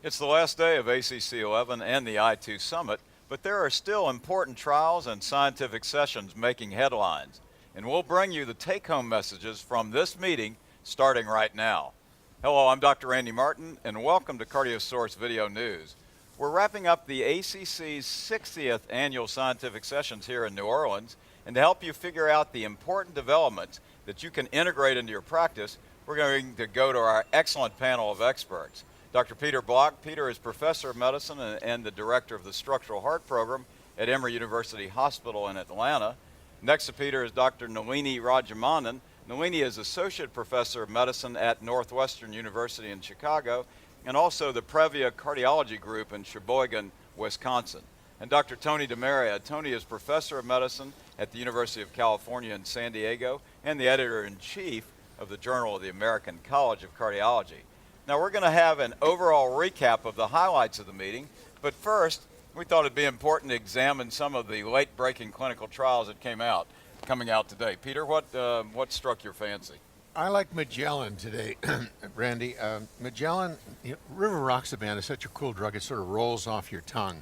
It's the last day of ACC.11 and the I2 Summit, but there are still important trials and scientific sessions making headlines. And we'll bring you the take-home messages from this meeting starting right now. Hello, I'm Dr. Randy Martin, and welcome to CardioSource Video News. We're wrapping up the ACC's 60th annual scientific sessions here in New Orleans, and to help you figure out the important developments that you can integrate into your practice, we're going to go to our excellent panel of experts. Dr. Peter Block. Peter is professor of medicine and the director of the structural heart program at Emory University Hospital in Atlanta. Next to Peter is Dr. Nalini Rajamannan. Nalini is associate professor of medicine at Northwestern University in Chicago and also the Previa Cardiology Group in Sheboygan, Wisconsin. And Dr. Tony DeMaria. Tony is professor of medicine at the University of California in San Diego and the editor-in-chief of the Journal of the American College of Cardiology. Now we're going to have an overall recap of the highlights of the meeting, but first we thought it'd be important to examine some of the late-breaking clinical trials that coming out today. Peter, what struck your fancy? I like Magellan today, Randy. Magellan, rivaroxaban is such a cool drug, it sort of rolls off your tongue.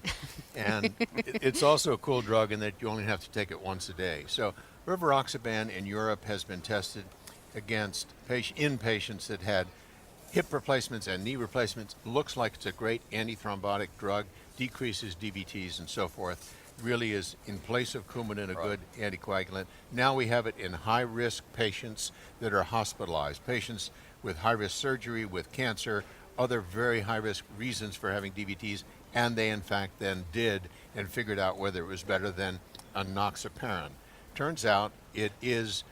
And it's also a cool drug in that you only have to take it once a day. So rivaroxaban in Europe has been tested against in patients that had hip replacements and knee replacements. Looks like it's a great antithrombotic drug, decreases DVTs and so forth. Really is in place of Coumadin a good anticoagulant. Now we have it in high-risk patients that are hospitalized, patients with high-risk surgery, with cancer, other very high-risk reasons for having DVTs, and they in fact then did and figured out whether it was better than enoxaparin. Turns out it is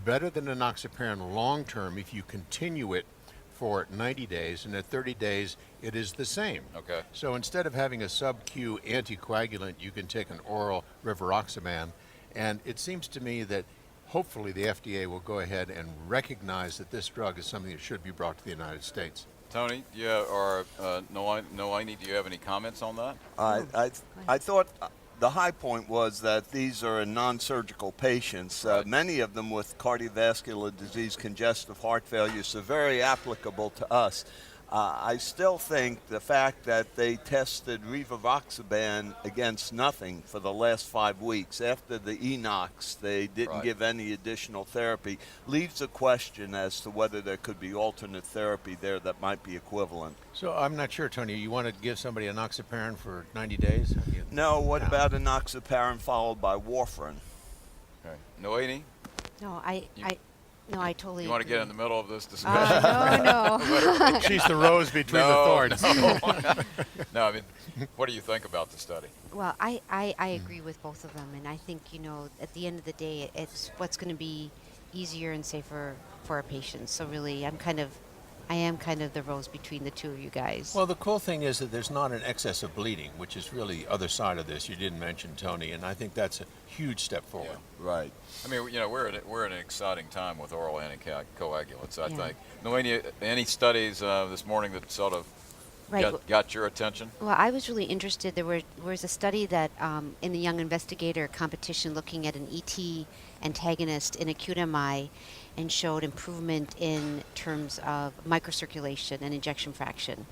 better than enoxaparin long-term if you continue it for 90 days, and at 30 days it is the same. Okay. So instead of having a sub-Q anticoagulant, you can take an oral rivaroxaban, and it seems to me that hopefully the FDA will go ahead and recognize that this drug is something that should be brought to the United States. Tony, or Nalini, do you have any comments on that? I thought the high point was that these are non-surgical patients, many of them with cardiovascular disease, congestive heart failure, so very applicable to us. I still think the fact that they tested rivaroxaban against nothing for the last 5 weeks after the ENOX, they didn't give any additional therapy, leaves a question as to whether there could be alternate therapy there that might be equivalent. So I'm not sure, Tony, you want to give somebody enoxaparin for 90 days? No, what about enoxaparin followed by warfarin? Okay. Nalini? No, I totally You want to agree. get in the middle of this discussion? No. She's the rose between the thorns. No, I mean, what do you think about the study? Well, I agree with both of them, and I think, at the end of the day, it's what's going to be easier and safer for our patients. So really, I am kind of the rose between the two of you guys. Well, the cool thing is that there's not an excess of bleeding, which is really the other side of this. You didn't mention, Tony, and I think that's a huge step forward. Yeah. Right. I mean, we're in an exciting time with oral anticoagulants, I Yeah. think. Nalini, any studies this morning that sort of got your attention? Well, I was really interested. There was a study that in the Young Investigator competition looking at an ET antagonist in acute MI and showed improvement in terms of microcirculation and ejection fraction.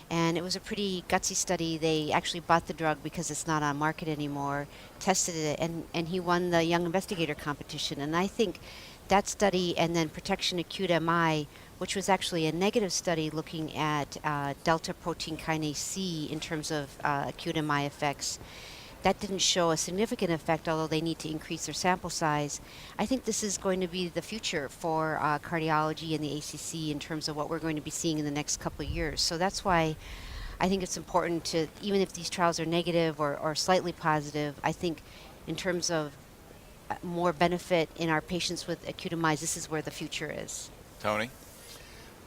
And it was a pretty gutsy study. They actually bought the drug because it's not on market anymore, tested it, and he won the Young Investigator competition. And I think that study and then Protection Acute MI, which was actually a negative study looking at delta protein kinase C in terms of acute MI effects, that didn't show a significant effect, although they need to increase their sample size. I think this is going to be the future for cardiology and the ACC in terms of what we're going to be seeing in the next couple of years. So that's why I think it's important to, even if these trials are negative or slightly positive, I think in terms of more benefit in our patients with acute MIs, this is where the future is. Tony?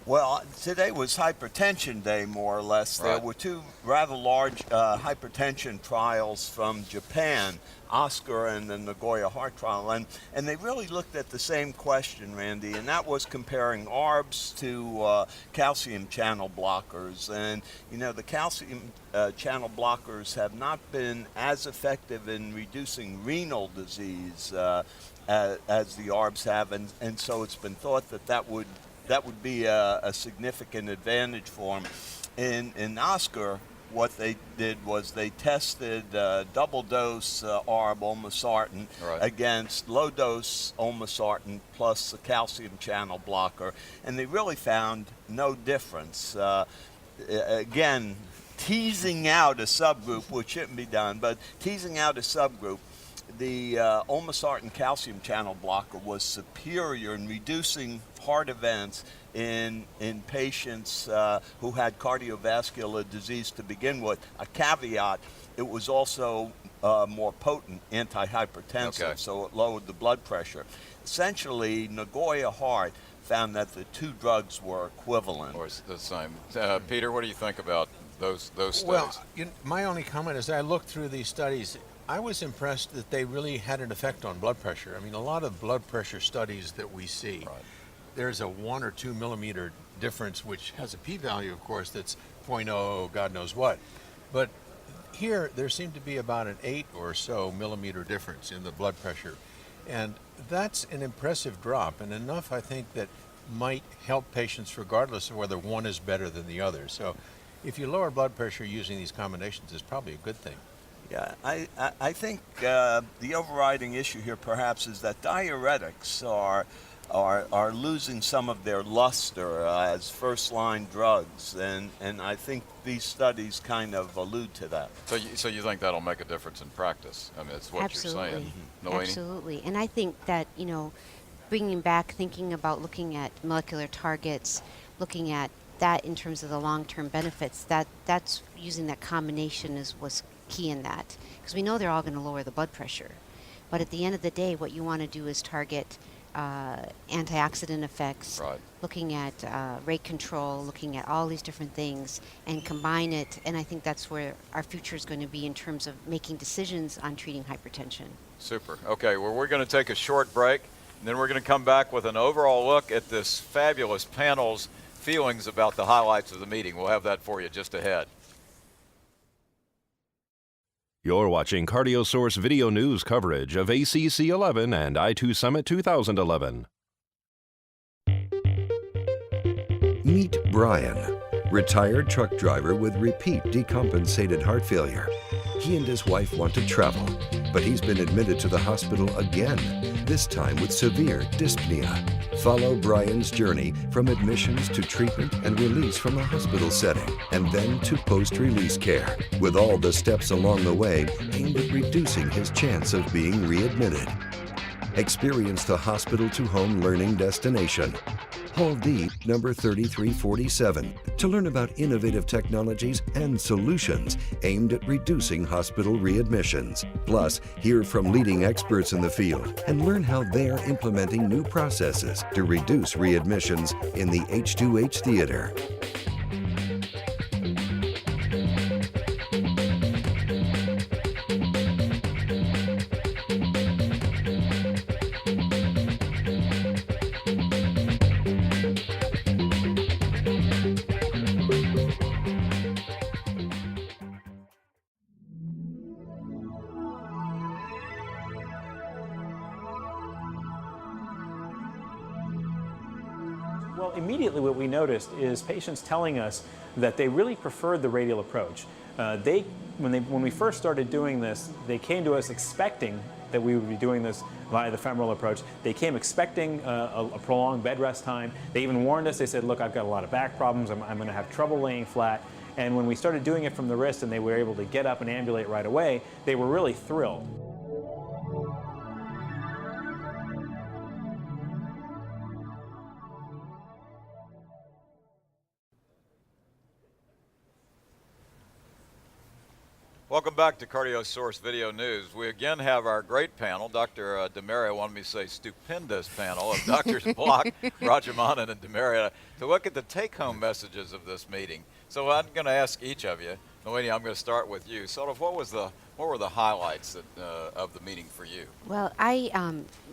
Well, today was hypertension day, more or less. There were two rather large hypertension trials from Japan, Oscar and the Nagoya Heart Trial, and they really looked at the same question, Randy, and that was comparing ARBs to calcium channel blockers. And, the calcium channel blockers have not been as effective in reducing renal disease as the ARBs have, and so it's been thought that would be a significant advantage for them. in Oscar, what they did was they tested double dose ARB olmesartan Right. against low dose olmesartan plus a calcium channel blocker, and they really found no difference. Again, teasing out a subgroup, which shouldn't be done, but teasing out a subgroup, the olmesartan calcium channel blocker was superior in reducing heart events in patients who had cardiovascular disease to begin with. A caveat, it was also more potent antihypertensive, Okay. so it lowered the blood pressure. Essentially, Nagoya Heart found that the two drugs were equivalent. Or is it the same? Peter, what do you think about those studies? Well, my only comment is I looked through these studies. I was impressed that they really had an effect on blood pressure. I mean, a lot of blood pressure studies that we see, Right. there's a 1 or 2 millimeter difference, which has a p-value, of course, that's 0.0, God knows what. But here, there seemed to be about an 8 or so millimeter difference in the blood pressure. And that's an impressive drop, and enough, I think, that might help patients regardless of whether one is better than the other. So if you lower blood pressure using these combinations, it's probably a good thing. Yeah, I think the overriding issue here perhaps is that diuretics are losing some of their luster as first-line drugs, and I think these studies kind of allude to that. So you think that'll make a difference in practice? I mean, that's what Absolutely. you're saying. Noemi? Absolutely. And I think that, bringing back, thinking about looking at molecular targets, looking at that in terms of the long-term benefits, that's using that combination was key in that. Because we know they're all going to lower the blood pressure. But at the end of the day, what you want to do is target antioxidant effects, Right. looking at rate control, looking at all these different things, and combine it. And I think that's where our future is going to be in terms of making decisions on treating hypertension. Super. Okay, well, we're going to take a short break, and then we're going to come back with an overall look at this fabulous panel's feelings about the highlights of the meeting. We'll have that for you just ahead. You're watching CardioSource video news coverage of ACC.11 and I2 Summit 2011. Meet Brian, retired truck driver with repeat decompensated heart failure. He and his wife want to travel, but he's been admitted to the hospital again, this time with severe dyspnea. Follow Brian's journey from admissions to treatment and release from a hospital setting, and then to post-release care, with all the steps along the way aimed at reducing his chance of being readmitted. Experience the hospital-to-home learning destination. Hall D, number 3347, to learn about innovative technologies and solutions aimed at reducing hospital readmissions. Plus, hear from leading experts in the field and learn how they're implementing new processes to reduce readmissions in the H2H theater. Well, immediately what we noticed is patients telling us that they really preferred the radial approach. When we first started doing this, they came to us expecting that we would be doing this via the femoral approach. They came expecting a prolonged bed rest time. They even warned us. They said, look, I've got a lot of back problems. I'm going to have trouble laying flat. And when we started doing it from the wrist and they were able to get up and ambulate right away, they were really thrilled. Welcome back to CardioSource Video News. We again have our great panel, Dr. DeMaria, wanted me to say stupendous panel of Drs. Block, Rajamanan, and DeMaria to look at the take-home messages of this meeting. So I'm going to ask each of you. Noemi, I'm going to start with you. Sort of what were the highlights of the meeting for you? Well, I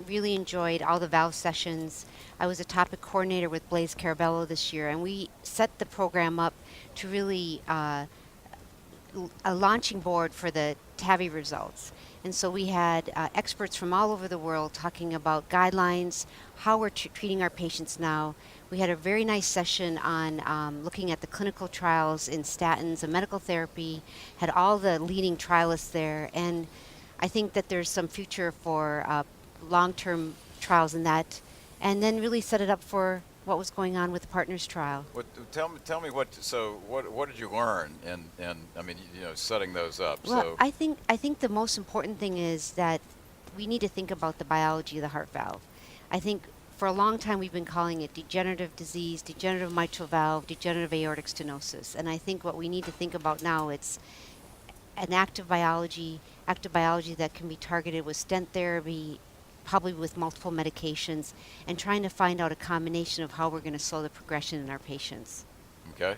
really enjoyed all the valve sessions. I was a topic coordinator with Blaise Carabello this year, and we set the program up to really a launching board for the TAVI results. And so we had experts from all over the world talking about guidelines, how we're treating our patients now. We had a very nice session on looking at the clinical trials in statins and medical therapy, had all the leading trialists there, and I think that there's some future for long-term trials in that, and then really set it up for what was going on with the Partners trial. Tell me what did you learn in I mean, setting those up? Well, So I think the most important thing is that we need to think about the biology of the heart valve. I think for a long time we've been calling it degenerative disease, degenerative mitral valve, degenerative aortic stenosis, and I think what we need to think about now, it's an active biology that can be targeted with stent therapy, probably with multiple medications, and trying to find out a combination of how we're going to slow the progression in our patients. okay,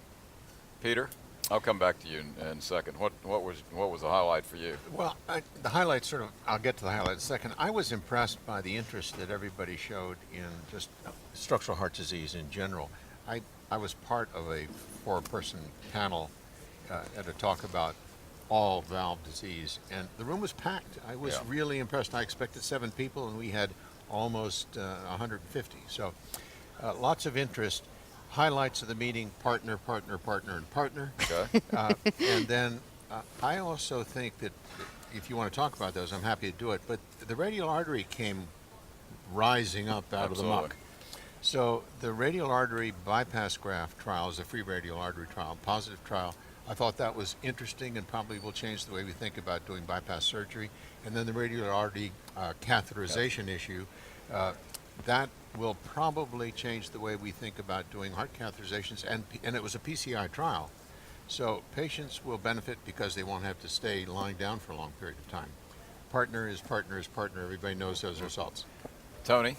Peter, I'll come back to you in a second. What was the highlight for you? Well, the highlight I'll get to the highlight in a second. I was impressed by the interest that everybody showed in just structural heart disease in general. I was part of a 4-person panel at a talk about all valve disease, and the room was packed. I was Yeah. really impressed. I expected 7 people, and we had almost 150. So lots of interest. Highlights of the meeting: partner, partner, partner, and partner. Okay. And then I also think that if you want to talk about those, I'm happy to do it. But the radial artery came rising up out of the Absolutely. muck. So the radial artery bypass graft trial is a free radial artery trial, positive trial. I thought that was interesting and probably will change the way we think about doing bypass surgery. And then the radial artery catheterization issue, that will probably change the way we think about doing heart catheterizations. And it was a PCI trial. So patients will benefit because they won't have to stay lying down for a long period of time. Partner is partner is partner. Everybody knows those results. Tony?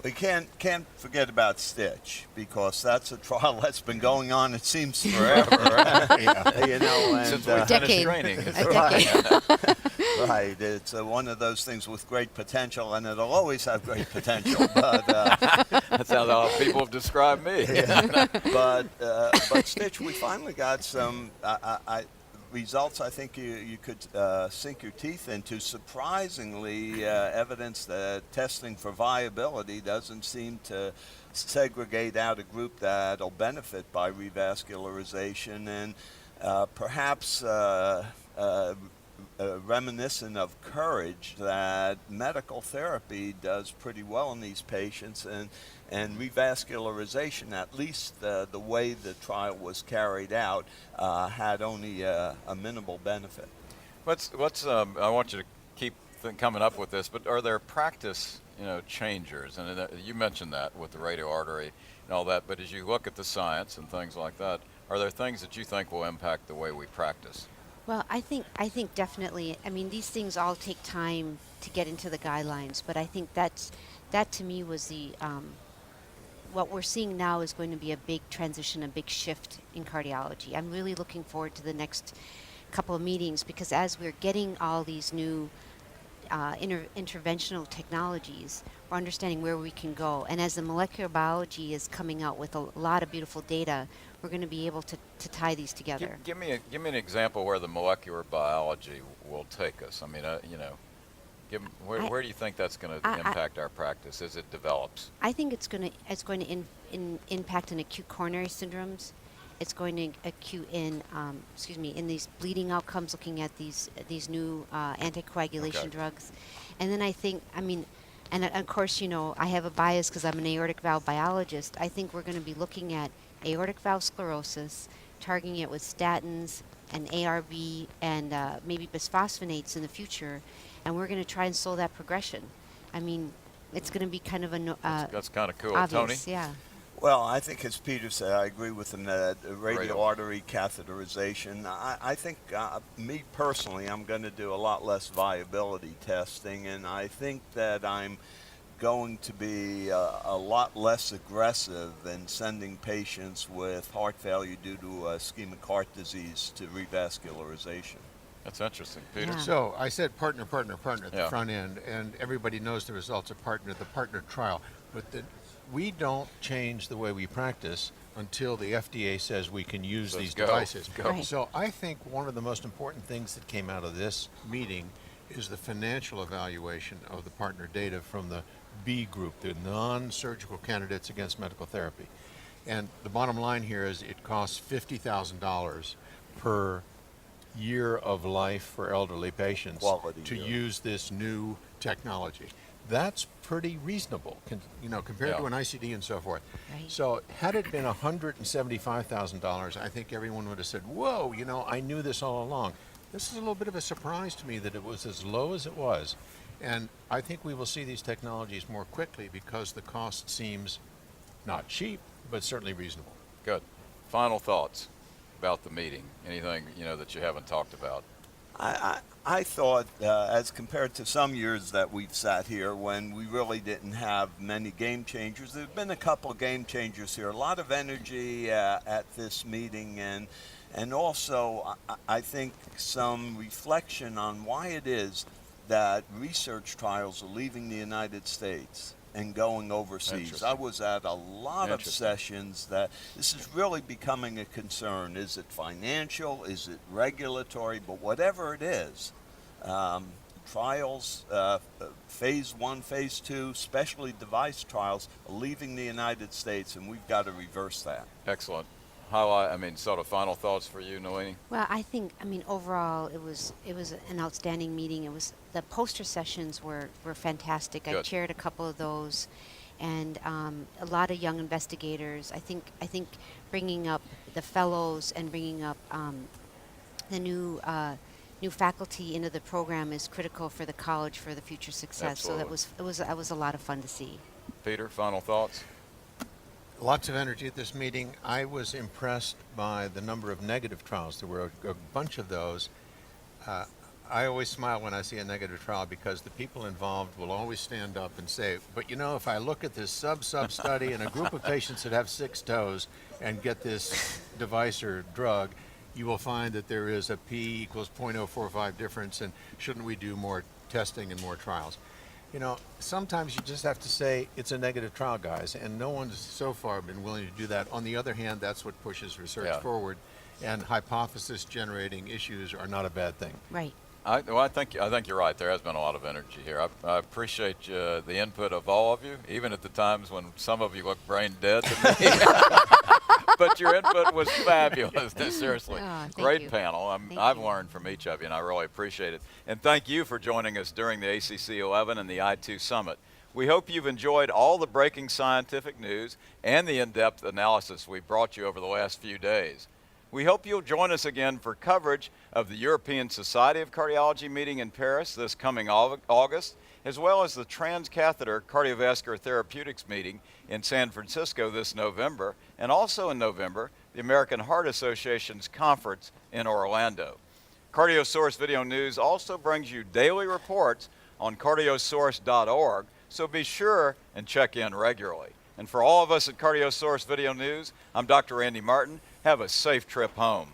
We can't forget about Stitch, because that's a trial that's been going on, it seems, forever. And, Since we finished Decade. training. A decade. right. It's one of those things with great potential, and it'll always have great potential. But That's how all people have described me. but Stitch, we finally got some results I think you could sink your teeth into. Surprisingly, evidence that testing for viability doesn't seem to segregate out a group that'll benefit by revascularization, and perhaps reminiscent of courage, that medical therapy does pretty well in these patients, and revascularization, at least the way the trial was carried out, had only a minimal benefit. I want you to keep coming up with this, but are there practice changers? And you mentioned that with the radial artery and all that, but as you look at the science and things like that, are there things that you think will impact the way we practice? Well, I think definitely. I mean, these things all take time to get into the guidelines, but I think that to me was the what we're seeing now is going to be a big transition, a big shift in cardiology. I'm really looking forward to the next couple of meetings, because as we're getting all these new interventional technologies, we're understanding where we can go. And as the molecular biology is coming out with a lot of beautiful data, we're going to be able to tie these together. Give me an example where the molecular biology will take us. I mean, where do you think that's going to impact our practice as it develops? I think it's going to impact in acute coronary syndromes. It's going to in these bleeding outcomes, looking at these new anticoagulation drugs. And then and of course, I have a bias because I'm an aortic valve biologist. I think we're going to be looking at aortic valve sclerosis, targeting it with statins and ARB and maybe bisphosphonates in the future, and we're going to try and slow that progression. I mean, it's going to be kind of that's kind of cool. obvious, Tony? yeah. Well, I think, as Peter said, I agree with him that radial artery catheterization, I think, me personally, I'm going to do a lot less viability testing, and I think that I'm going to be a lot less aggressive in sending patients with heart failure due to ischemic heart disease to revascularization. That's interesting. Peter? Yeah. So I said partner, partner, partner at the Yeah. front end, and everybody knows the results of the partner trial. But we don't change the way we practice until the FDA says we can use Let's these go. devices. Go. Right. So I think one of the most important things that came out of this meeting is the financial evaluation of the partner data from the B group, the non-surgical candidates against medical therapy. And the bottom line here is it costs $50,000 per year of life for elderly patients Quality to year. use this new technology. That's pretty reasonable, compared to Yeah. an ICD and so forth. Right. So had it been $175,000, I think everyone would have said, whoa, I knew this all along. This is a little bit of a surprise to me that it was as low as it was. And I think we will see these technologies more quickly because the cost seems not cheap, but certainly reasonable. Good. Final thoughts about the meeting? Anything, that you haven't talked about? I thought, as compared to some years that we've sat here when we really didn't have many game changers, there have been a couple of game changers here. A lot of energy at this meeting, and also I think some reflection on why it is that research trials are leaving the United States and going overseas. Interesting. I was at a lot of Interesting. sessions that this is really becoming a concern. Is it financial? Is it regulatory? But whatever it is, trials, phase 1, phase 2, specialty device trials are leaving the United States, and we've got to reverse that. Excellent. Sort of final thoughts for you, Nalini? Well, overall, it was an outstanding meeting. The poster sessions were fantastic. I Good. chaired a couple of those, and a lot of young investigators. I think bringing up the fellows and bringing up the new faculty into the program is critical for the college for the future success. Absolutely. So that was a lot of fun to see. Peter, final thoughts? Lots of energy at this meeting. I was impressed by the number of negative trials. There were a bunch of those. I always smile when I see a negative trial because the people involved will always stand up and say, but if I look at this sub study in a group of patients that have 6 toes and get this device or drug, you will find that there is a P equals 0.045 difference, and shouldn't we do more testing and more trials? Sometimes you just have to say it's a negative trial, guys, and no one's so far been willing to do that. On the other hand, that's what pushes research forward, and hypothesis generating issues are not a bad thing. Right. I think you're right. There has been a lot of energy here. I appreciate the input of all of you, even at the times when some of you look brain dead to me. But your input was fabulous. Seriously, Thank great you. panel. Thank I've you. learned from each of you, and I really appreciate it. And thank you for joining us during the ACC11 and the I2 Summit. We hope you've enjoyed all the breaking scientific news and the in-depth analysis we brought you over the last few days. We hope you'll join us again for coverage of the European Society of Cardiology meeting in Paris this coming August, as well as the Transcatheter Cardiovascular Therapeutics meeting in San Francisco this November, and also in November, the American Heart Association's conference in Orlando. CardioSource Video News also brings you daily reports on cardiosource.org, so be sure and check in regularly. And for all of us at CardioSource Video News, I'm Dr. Randy Martin. Have a safe trip home.